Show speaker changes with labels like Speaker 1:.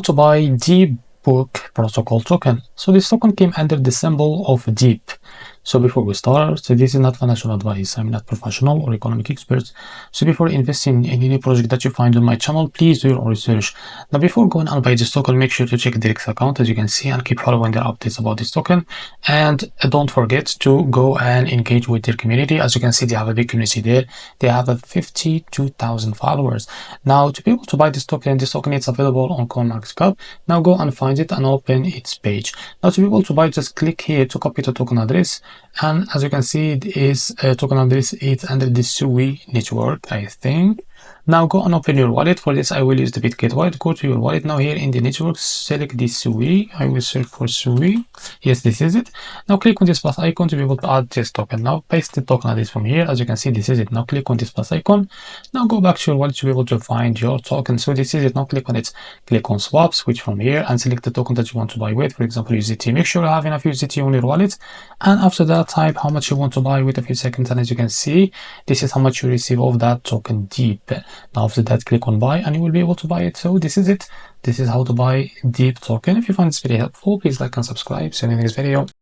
Speaker 1: To buy DeepBook protocol token. So this token came under the symbol of Deep. So before we start, so this is not financial advice. I'm not professional or economic expert. So before investing in any project that you find on my channel, please do your own research. Now before going and buy this token, make sure to check Derek's account, as you can see, and keep following the updates about this token. And don't forget to go and engage with their community. As you can see, they have a big community there. They have 52,000 followers. Now to be able to buy this token is available on CoinMarketCap. Now go and find it and open its page. Now to be able to buy, just click here to copy the token address, and as you can see, it is token address is under the Sui network, I think. Now go and open your wallet. For this I will use the Bitget wallet. Go to your wallet. Now here in the network, select the Sui. I will search for Sui. Yes, this is it. Now click on this plus icon to be able to add this token. Now paste the token address from here. As you can see, this is it. Now click on this plus icon. Now go back to your wallet to be able to find your token. So this is it. Now click on it. Click on swap, switch from here, and select the token that you want to buy with. For example, USDT. Make sure you have enough USDT on your wallet, and after that type how much you want to buy with a few seconds, and as you can see, this is how much you receive of that token Deep. Now after that, click on buy and you will be able to buy it. So this is it. This is how to buy Deep token. If you find this video helpful, please like and subscribe. See you in the next video.